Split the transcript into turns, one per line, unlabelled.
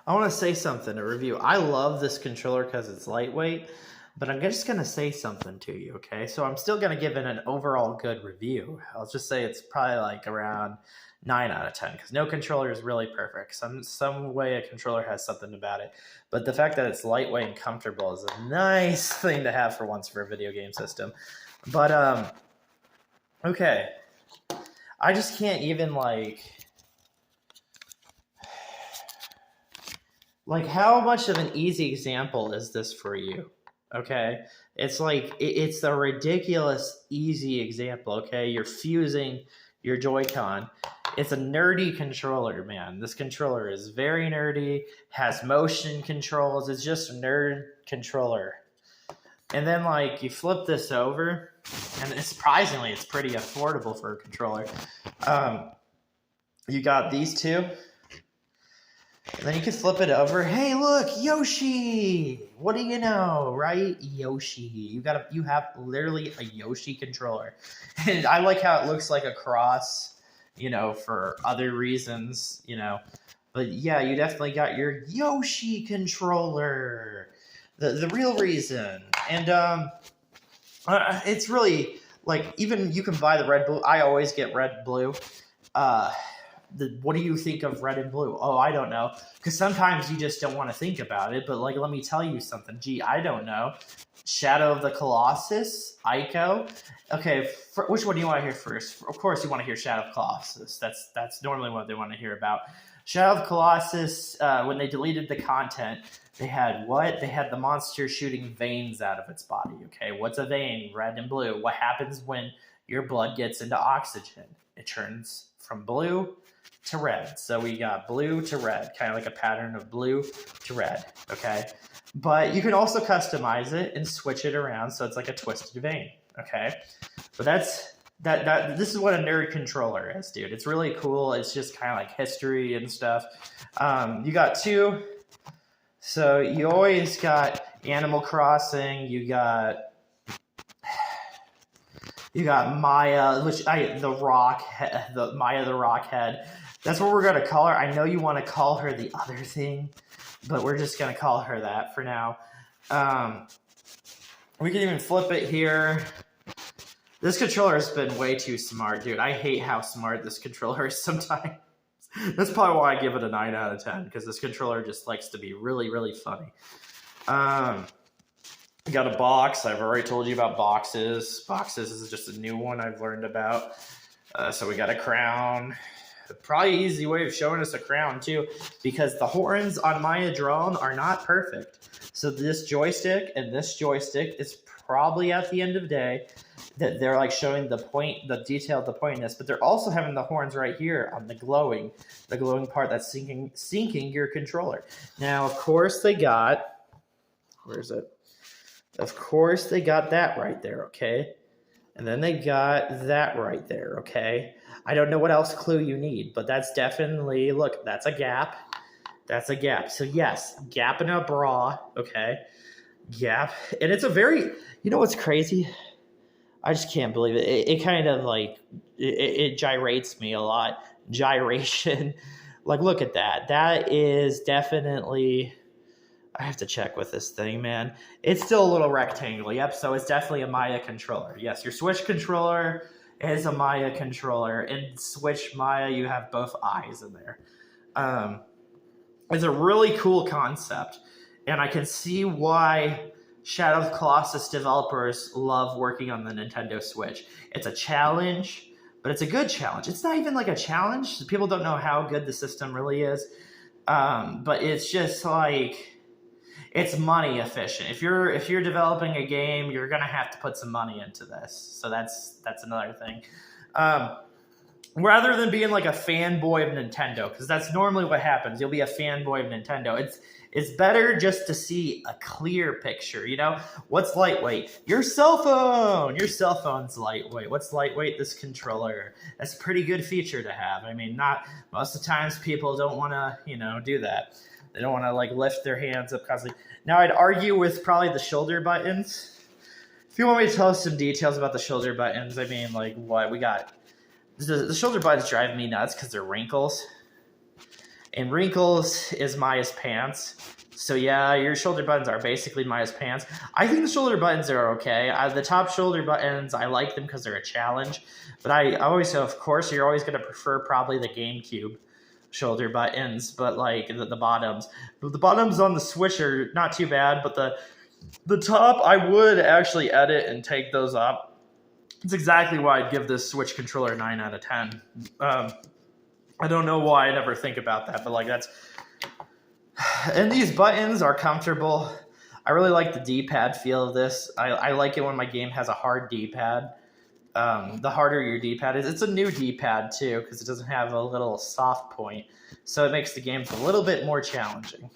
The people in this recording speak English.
I want to say something to review. I love this controller because it's lightweight, but I'm just going to say something to you, okay? So I'm still going to give it an overall good review. I'll just say it's probably like around 9 out of 10 because no controller is really perfect. Some way a controller has something about it. But the fact that it's lightweight and comfortable is a nice thing to have for once for a video game system. But, okay. I just can't even like how much of an easy example is this for you? Okay, it's like it's a ridiculous easy example. Okay, you're fusing your joycon. It's a nerdy controller, man. This controller is very nerdy, has motion controls. It's just a nerd controller. And then like you flip this over, and surprisingly it's pretty affordable for a controller. You got these two. And then you can flip it over. Hey, look, Yoshi! What do you know, right? Yoshi. You have literally a Yoshi controller. And I like how it looks like a cross, for other reasons, But yeah, you definitely got your Yoshi controller. The real reason. And it's really like even you can buy the red blue. I always get red blue. What do you think of red and blue? Oh, I don't know. Because sometimes you just don't want to think about it. But let me tell you something. Gee, I don't know. Shadow of the Colossus, Ico. Okay, which one do you want to hear first? Of course, you want to hear Shadow of the Colossus. That's normally what they want to hear about. Shadow of the Colossus. When they deleted the content, they had what? They had the monster shooting veins out of its body. Okay, what's a vein? Red and blue. What happens when your blood gets into oxygen? It turns from blue to red. So we got blue to red, kind of like a pattern of blue to red, okay? But you can also customize it and switch it around so it's like a twisted vein, okay? But this is what a nerd controller is, dude. It's really cool. It's just kind of like history and stuff. You got two. So you always got Animal Crossing. You got Maya, Maya the Rockhead. That's what we're going to call her. I know you want to call her the other thing, but we're just going to call her that for now. We can even flip it here. This controller has been way too smart, dude. I hate how smart this controller is sometimes. That's probably why I give it a 9 out of 10, because this controller just likes to be really, really funny. We got a box. I've already told you about boxes. Boxes is just a new one I've learned about. So we got a crown. Probably easy way of showing us a crown too, because the horns on Maya drone are not perfect. So this joystick and this joystick is probably at the end of the day that they're like showing the detail of the pointiness, but they're also having the horns right here on the glowing part that's syncing your controller. Now, of course, they got, where is it? Of course, they got that right there, okay? And then they got that right there, okay? I don't know what else clue you need, but that's definitely, look, that's a gap. That's a gap. So yes, gap in a bra, okay? Gap. And it's a very, what's crazy? I just can't believe it. It kind of like, it gyrates me a lot. Gyration. Like, look at that. That is definitely, I have to check with this thing, man. It's still a little rectangle. Yep, so it's definitely a Maya controller. Yes, your Switch controller is a Maya controller. In Switch Maya, you have both eyes in there. It's a really cool concept, and I can see why Shadow of the Colossus developers love working on the Nintendo Switch. It's a challenge, but it's a good challenge. It's not even like a challenge. People don't know how good the system really is, but it's just like, it's money efficient. If you're developing a game, you're gonna have to put some money into this. So that's another thing. Rather than being like a fanboy of Nintendo, because that's normally what happens. You'll be a fanboy of Nintendo. It's better just to see a clear picture. What's lightweight? Your cell phone. Your cell phone's lightweight. What's lightweight? This controller. That's a pretty good feature to have. I mean, not most of the times people don't want to do that. They don't want to like lift their hands up constantly. Now, I'd argue with probably the shoulder buttons. If you want me to tell us some details about the shoulder buttons, I mean, like what we got. The shoulder buttons drive me nuts because they're wrinkles. And wrinkles is Maya's pants. So yeah, your shoulder buttons are basically Maya's pants. I think the shoulder buttons are okay. The top shoulder buttons, I like them because they're a challenge. But I always, of course, you're always going to prefer probably the GameCube shoulder buttons, but like the bottoms. But the bottoms on the Switch are not too bad, but the top, I would actually edit and take those up. It's exactly why I'd give this Switch controller a 9 out of 10. I don't know why I never think about that, but like that's... And these buttons are comfortable. I really like the D-pad feel of this. I like it when my game has a hard D-pad. The harder your D-pad is. It's a new D-pad too, because it doesn't have a little soft point. So it makes the games a little bit more challenging.